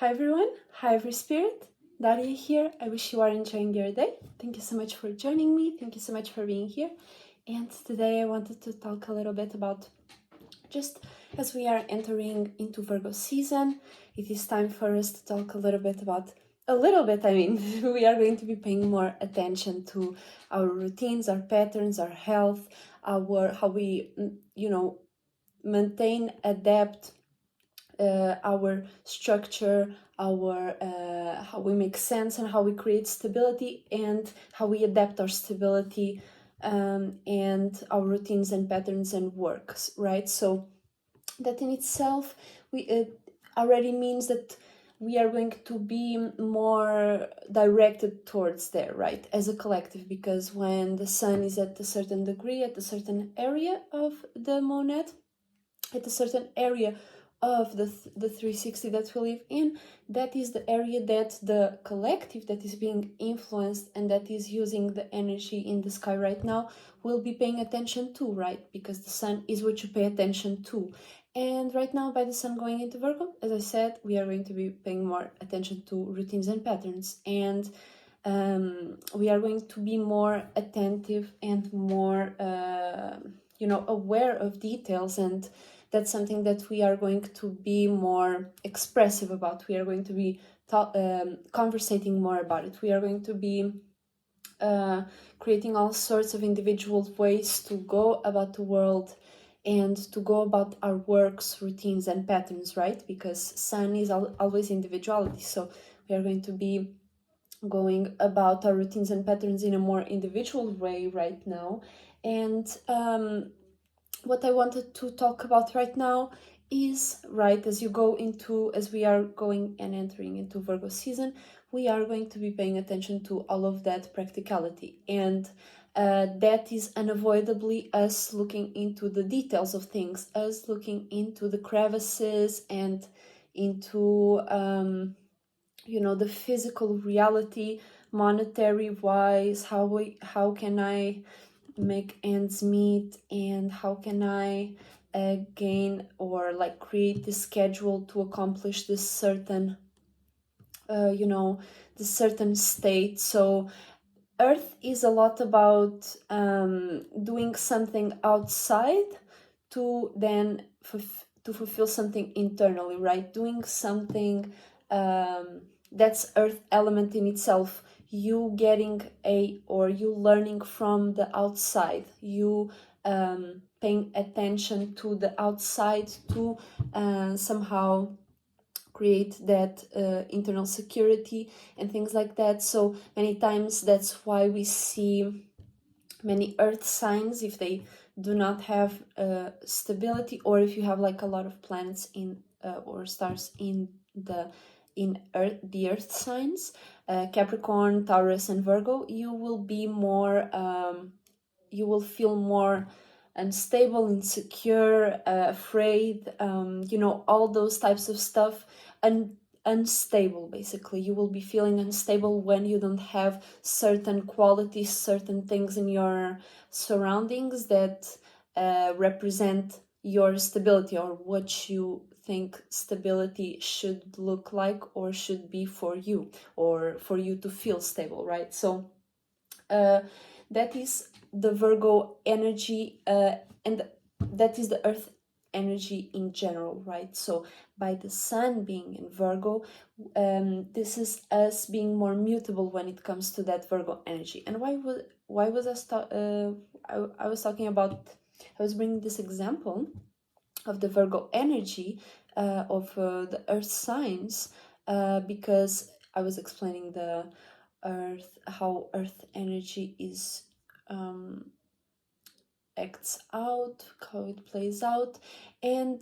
Hi everyone, hi every spirit, Daria here. I wish you are enjoying your day. Thank you so much for joining me, thank you so much for being here. And today I wanted to talk a little bit about, just as we are entering into Virgo season, it is time for us to talk a little bit, we are going to be paying more attention to our routines, our patterns, our health, how we, maintain, adapt our structure, our how we make sense and how we create stability, and how we adapt our stability and our routines and patterns and works, right? So that in itself already means that we are going to be more directed towards there, right, as a collective, because when the sun is at a certain degree, at a certain area of the monad, at a certain area of the 360 that we live in, that is the area that the collective that is being influenced and that is using the energy in the sky right now will be paying attention to, right? Because the sun is what you pay attention to. And right now, by the sun going into Virgo, as I said, we are going to be paying more attention to routines and patterns, and we are going to be more attentive and more aware of details, and that's something that we are going to be more expressive about. We are going to be conversating more about it. We are going to be creating all sorts of individual ways to go about the world and to go about our works, routines, and patterns, right? Because sun is always individuality. So we are going to be going about our routines and patterns in a more individual way right now. And what I wanted to talk about right now is, right, as we are going and entering into Virgo season, we are going to be paying attention to all of that practicality. And that is unavoidably us looking into the details of things, us looking into the crevices and into, the physical reality, monetary wise, how can I make ends meet, and how can I gain or create the schedule to accomplish this certain this certain state. So Earth is a lot about doing something outside to then to fulfill something internally, right? Doing something that's Earth element in itself. You getting you learning from the outside, you paying attention to the outside to somehow create that internal security and things like that. So many times that's why we see many earth signs, if they do not have stability, or if you have a lot of planets in or stars in the earth signs, Capricorn, Taurus, and Virgo, you will be more you will feel more unstable, insecure, afraid, all those types of stuff, and unstable. Basically, you will be feeling unstable when you don't have certain qualities, certain things in your surroundings that represent your stability, or what you think stability should look like or should be for you, or for you to feel stable, right? So that is the Virgo energy, and that is the earth energy in general, right? So by the sun being in Virgo, this is us being more mutable when it comes to that Virgo energy. And why was I was talking about, I was bringing this example of the Virgo energy of the earth signs because I was explaining how earth energy is acts out, how it plays out. And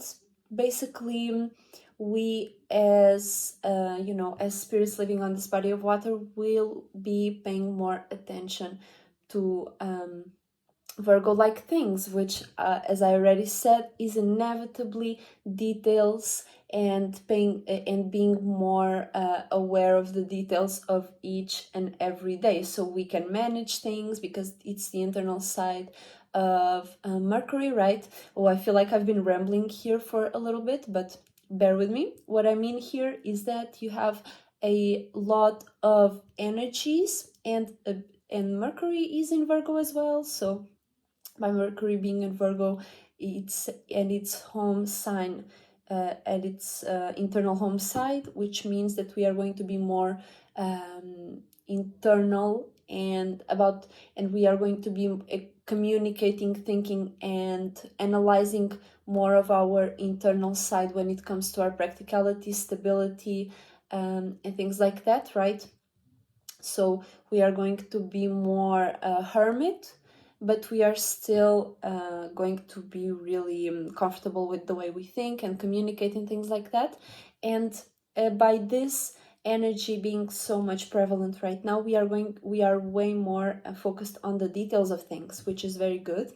basically we as as spirits living on this body of water will be paying more attention to Virgo-like things, which, as I already said, is inevitably details, and being more aware of the details of each and every day, so we can manage things, because it's the internal side of Mercury, right? Oh, I feel like I've been rambling here for a little bit, but bear with me. What I mean here is that you have a lot of energies, and Mercury is in Virgo as well. So by Mercury being in Virgo, it's and its home sign, at its internal home side, which means that we are going to be more internal and we are going to be communicating, thinking, and analyzing more of our internal side when it comes to our practicality, stability, and things like that, right? So we are going to be more hermit, but we are still going to be really comfortable with the way we think and communicate and things like that. And by this energy being so much prevalent right now, we are way more focused on the details of things, which is very good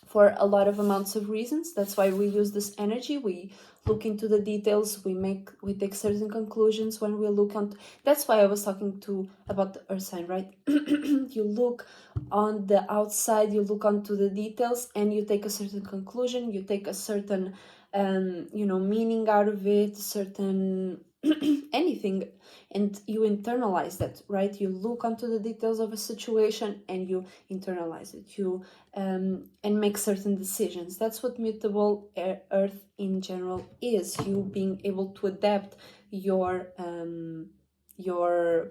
for a lot of amounts of reasons. That's why we use this energy. We look into the details, we take certain conclusions when we look on. That's why I was talking about the earth sign, right? You look on the outside, you look onto the details, and you take a certain conclusion, you take a certain meaning out of it, certain anything, and you internalize that, right? You look onto the details of a situation and you internalize it, you and make certain decisions. That's what mutable earth in general is. You being able to adapt your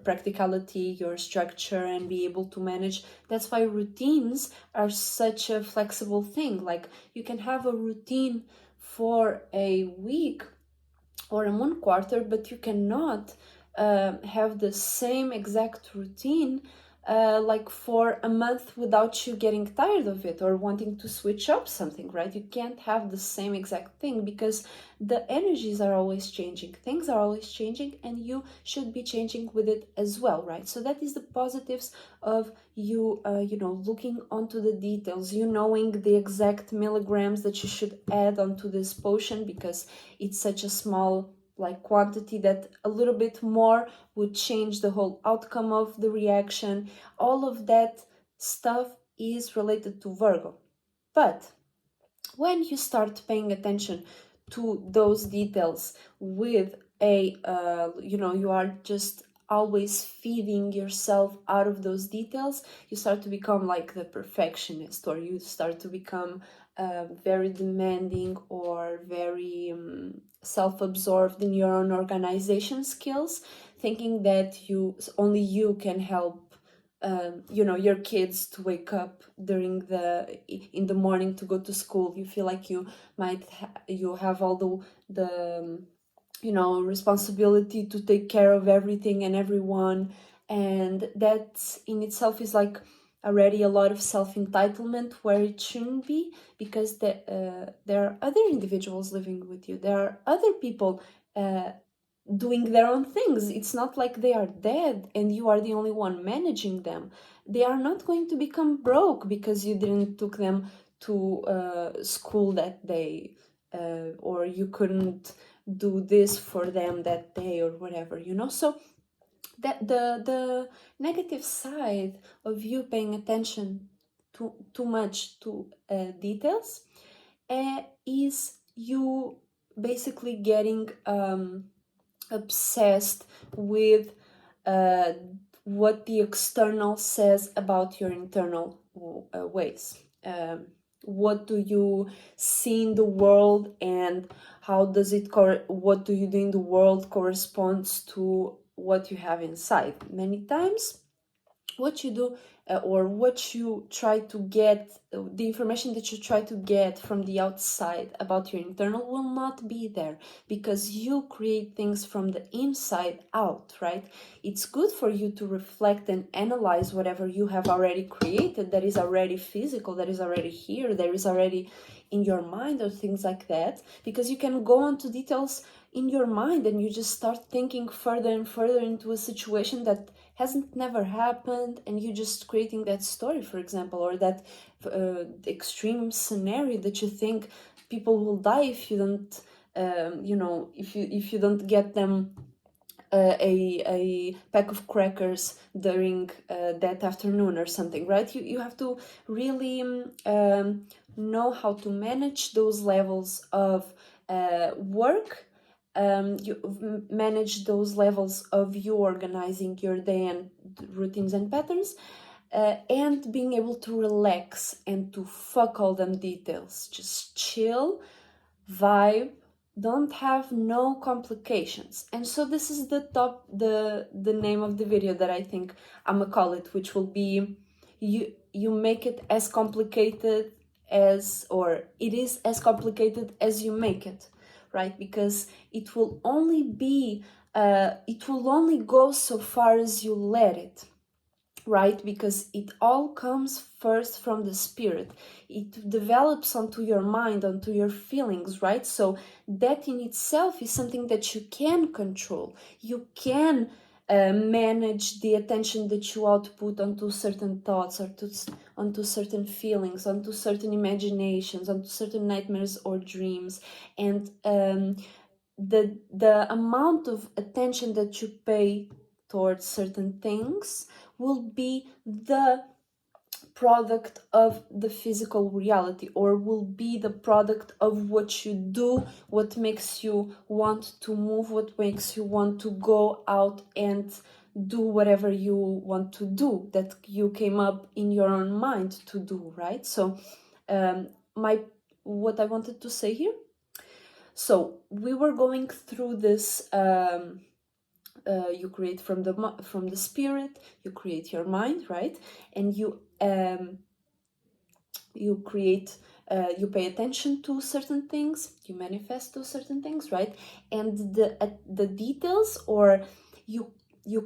practicality, your structure, and be able to manage. That's why routines are such a flexible thing. Like, you can have a routine for a week or a 1 quarter, but you cannot have the same exact routine like for a month without you getting tired of it or wanting to switch up something, right? You can't have the same exact thing because the energies are always changing, things are always changing, and you should be changing with it as well, right? So that is the positives of you looking onto the details, you knowing the exact milligrams that you should add onto this potion, because it's such a small quantity that a little bit more would change the whole outcome of the reaction. All of that stuff is related to Virgo. But when you start paying attention to those details with you are just always feeding yourself out of those details, you start to become like the perfectionist, or you start to become very demanding or very self-absorbed in your own organization skills, thinking that only you can help your kids to wake up in the morning to go to school. You feel like you you have all the responsibility to take care of everything and everyone, and that in itself is like already a lot of self-entitlement where it shouldn't be, because there are other individuals living with you, there are other people doing their own things. It's not like they are dead and you are the only one managing them. They are not going to become broke because you didn't took them to school that day, or you couldn't do this for them that day or whatever, so that the negative side of you paying attention too much to details is you basically getting obsessed with what the external says about your internal ways. What do you see in the world, and how does it what do you do in the world corresponds to what you have inside? Many times what you do or what you try to get, the information that you try to get from the outside about your internal will not be there, because you create things from the inside out, right? It's good for you to reflect and analyze whatever you have already created, that is already physical, that is already here, that is already in your mind, or things like that, because you can go into details in your mind and you just start thinking further and further into a situation that hasn't never happened, and you just creating that story, for example, or that extreme scenario that you think people will die if you don't if you don't get them a pack of crackers during that afternoon or something, right? You have to really know how to manage those levels of work you manage those levels of you organizing your day and routines and patterns, and being able to relax and to fuck all them details. Just chill, vibe, don't have no complications. And so this is the name of the video that I think I'm gonna call it, which will be you make it as complicated as, or it is as complicated as you make it, right? Because it will only be it will only go so far as you let it, right? Because it all comes first from the spirit. It develops onto your mind, onto your feelings, right? So that in itself is something that you can control. You can manage the attention that you output onto certain thoughts, or onto certain feelings, onto certain imaginations, onto certain nightmares or dreams. And the amount of attention that you pay towards certain things will be the product of the physical reality, or will be the product of what you do, what makes you want to move, what makes you want to go out and do whatever you want to do, that you came up in your own mind to do, right? So what I wanted to say here, so we were going through this you create from the spirit, you create your mind, right? And you create, you pay attention to certain things, you manifest to certain things, right? And the details, or you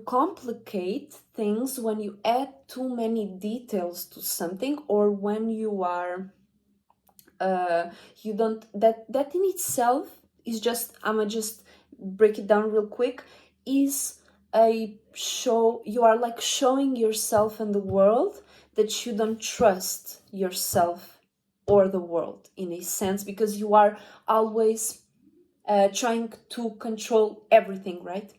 complicate things when you add too many details to something, or when you are you don't, that in itself is just, I'ma just break it down real quick, is a show. You are like showing yourself and the world that you don't trust yourself or the world, in a sense, because you are always trying to control everything, right?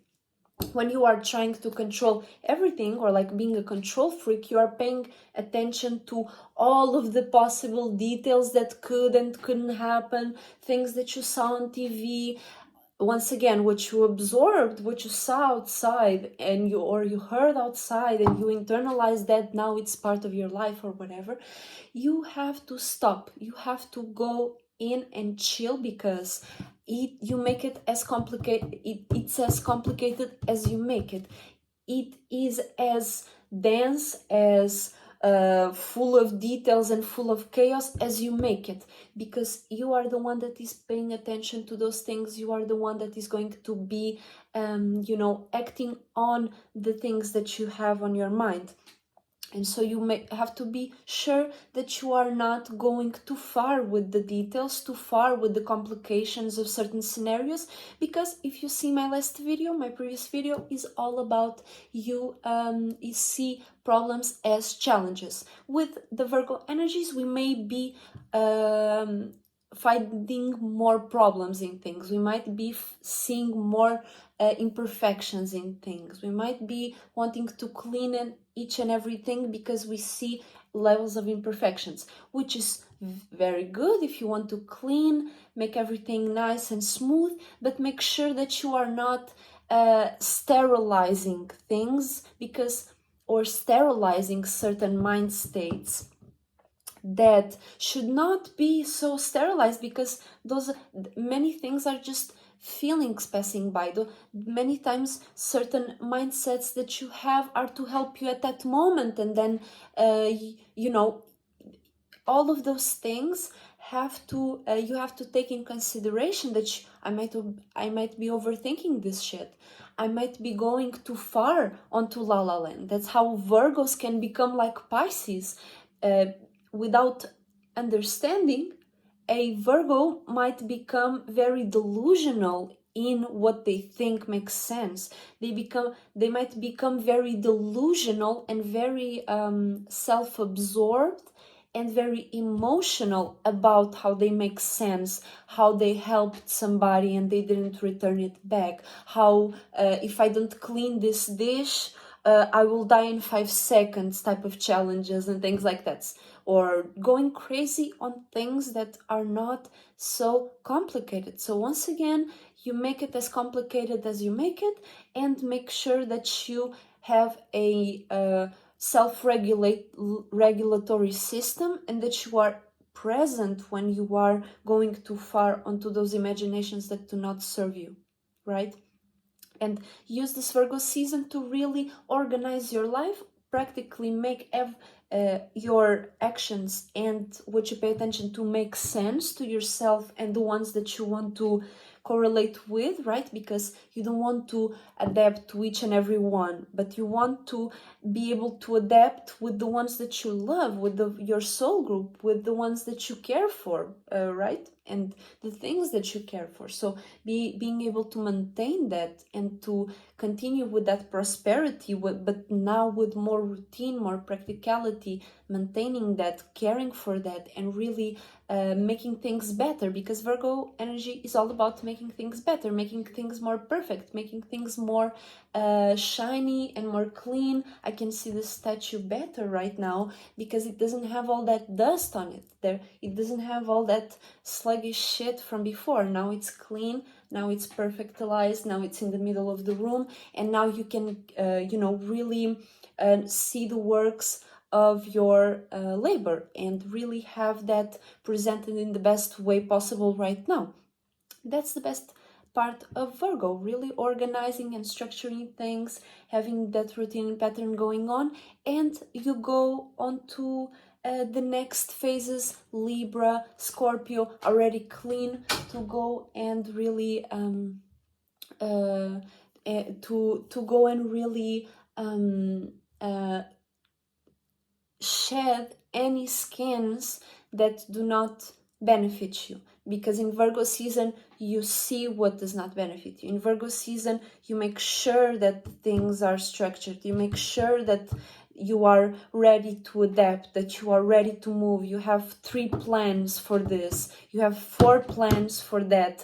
When you are trying to control everything, or like being a control freak, you are paying attention to all of the possible details that could and couldn't happen, things that you saw on TV. Once again, what you absorbed, what you saw outside, and you heard outside, and you internalized that, now it's part of your life or whatever. You have to stop, you have to go in and chill, because you make it as complicated, it's as complicated as you make it. It is as dense, as full of details and full of chaos as you make it, because you are the one that is paying attention to those things. You are the one that is going to be acting on the things that you have on your mind. And so you may have to be sure that you are not going too far with the details, too far with the complications of certain scenarios. Because if you see my last video, my previous video is all about you see problems as challenges. With the Virgo energies, we may be finding more problems in things. We might be seeing more imperfections in things. We might be wanting to clean each and everything because we see levels of imperfections, which is very good if you want to clean, make everything nice and smooth, but make sure that you are not sterilizing things, or sterilizing certain mind states that should not be so sterilized, because those many things are just feelings passing by. Many times certain mindsets that you have are to help you at that moment, and then all of those things have to you have to take in consideration that I might be overthinking this shit. I might be going too far onto La La Land. That's how Virgos can become like Pisces. Without understanding, a Virgo might become very delusional in what they think makes sense. They might become very delusional and very self-absorbed and very emotional about how they make sense, how they helped somebody and they didn't return it back, how if I don't clean this dish, I will die in 5 seconds type of challenges and things like that. Or going crazy on things that are not so complicated. So once again, you make it as complicated as you make it, and make sure that you have a self-regulatory system, and that you are present when you are going too far onto those imaginations that do not serve you, right? And use this Virgo season to really organize your life, practically make your actions and what you pay attention to make sense to yourself and the ones that you want to correlate with, right? Because you don't want to adapt to each and every one, but you want to be able to adapt with the ones that you love, with your soul group, with the ones that you care for, right? And the things that you care for. So being able to maintain that and to continue with that prosperity, but now with more routine, more practicality, maintaining that, caring for that, and really making things better, because Virgo energy is all about making things better, making things more perfect, making things more shiny and more clean. I can see the statue better right now because it doesn't have all that dust on it. It doesn't have all that sluggish shit from before. Now it's clean, now it's perfectalized, now it's in the middle of the room, and now you can really see the works of your labor and really have that presented in the best way possible right now. That's the best part of Virgo, really organizing and structuring things, having that routine and pattern going on, and you go on to the next phases, Libra, Scorpio, already clean, to go and really to go and really shed any skins that do not benefit you, because in Virgo season you see what does not benefit you. In Virgo season you make sure that things are structured, you make sure that you are ready to adapt, that you are ready to move. You have 3 plans for this, you have 4 plans for that,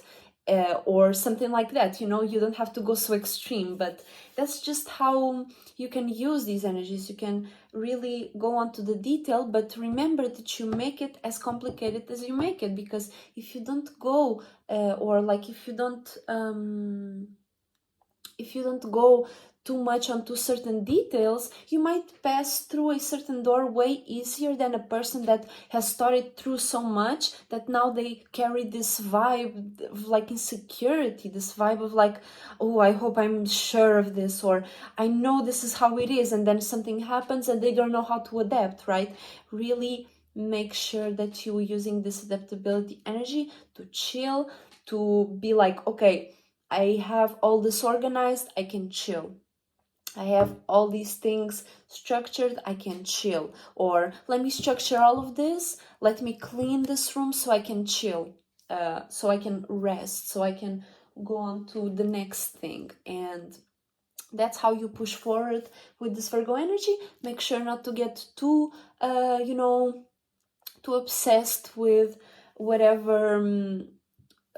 or something like that. You don't have to go so extreme, but that's just how you can use these energies. You can really go on to the detail, but remember that you make it as complicated as you make it, because if you don't go if you don't go too much onto certain details, you might pass through a certain doorway easier than a person that has started through so much that now they carry this vibe of like insecurity, this vibe of like, oh, I hope I'm sure of this, or I know this is how it is, and then something happens and they don't know how to adapt, right? Really make sure that you're using this adaptability energy to chill, to be like, okay, I have all this organized, I can chill. I have all these things structured, I can chill. Or let me structure all of this, let me clean this room so I can chill, so I can rest, so I can go on to the next thing. And that's how you push forward with this Virgo energy. Make sure not to get too, too obsessed with whatever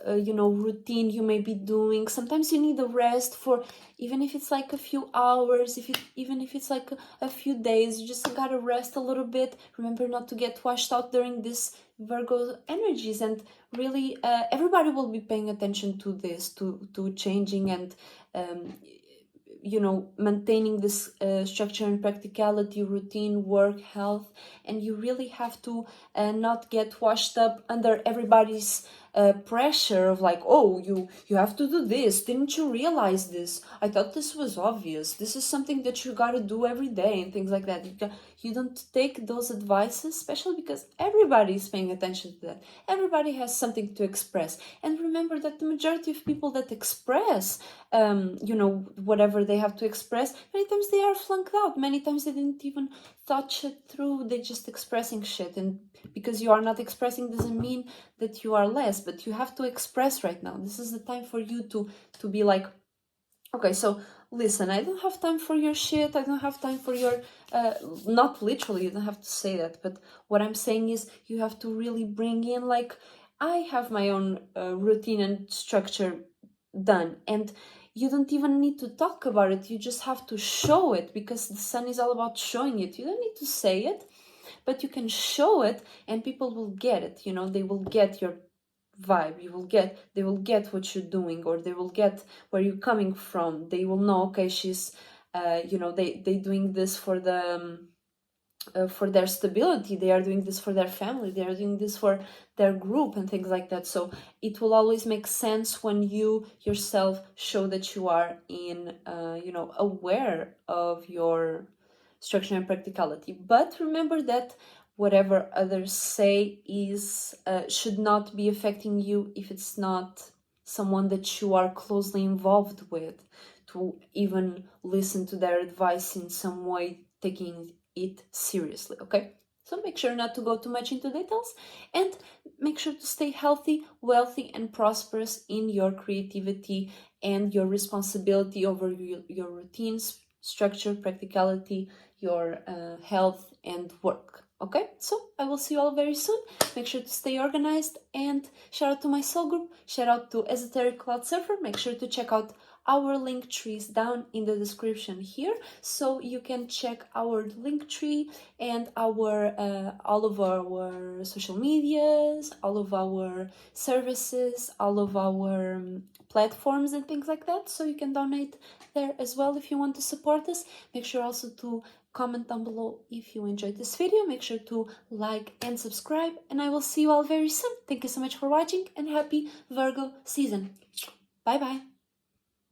routine you may be doing. Sometimes you need a rest for, even if it's like a few hours, even if it's like a few days, you just gotta rest a little bit. Remember not to get washed out during this Virgo energies, and really everybody will be paying attention to this, to changing and maintaining this structure and practicality, routine, work, health. And you really have to not get washed up under everybody's pressure of like, oh, you have to do this, didn't you realize this, I thought this was obvious, this is something that you gotta do every day, and things like that. You don't take those advices, especially because everybody is paying attention to that. Everybody has something to express, and remember that the majority of people that express whatever they have to express, many times they are flunked out, many times they didn't even thought shit through, they're just expressing shit. And because you are not expressing doesn't mean that you are less, but you have to express right now. This is the time for you to be like, okay, so listen, I don't have time for your shit, I don't have time for your not literally, you don't have to say that, but what I'm saying is you have to really bring in like, I have my own routine and structure done, and you don't even need to talk about it, you just have to show it, because the sun is all about showing it. You don't need to say it, but you can show it and people will get it. They will get your vibe. They will get what you're doing, or they will get where you're coming from. They will know, okay, she's they doing this for for their stability, they are doing this for their family, they are doing this for their group and things like that. So it will always make sense when you yourself show that you are in aware of your structure and practicality. But remember that whatever others say is should not be affecting you if it's not someone that you are closely involved with, to even listen to their advice in some way, taking it seriously. Okay, so make sure not to go too much into details, and make sure to stay healthy, wealthy, and prosperous in your creativity and your responsibility over your routines, structure, practicality, your health and work. Okay, so I will see you all very soon. Make sure to stay organized, and shout out to my soul group, shout out to Esoteric Cloud Surfer. Make sure to check out our link trees down in the description here, so you can check our link tree and our all of our social medias, all of our services, all of our platforms and things like that, so you can donate there as well if you want to support us. Make sure also to comment down below if you enjoyed this video. Make sure to like and subscribe, and I will see you all very soon. Thank you so much for watching, and happy Virgo season. Bye bye.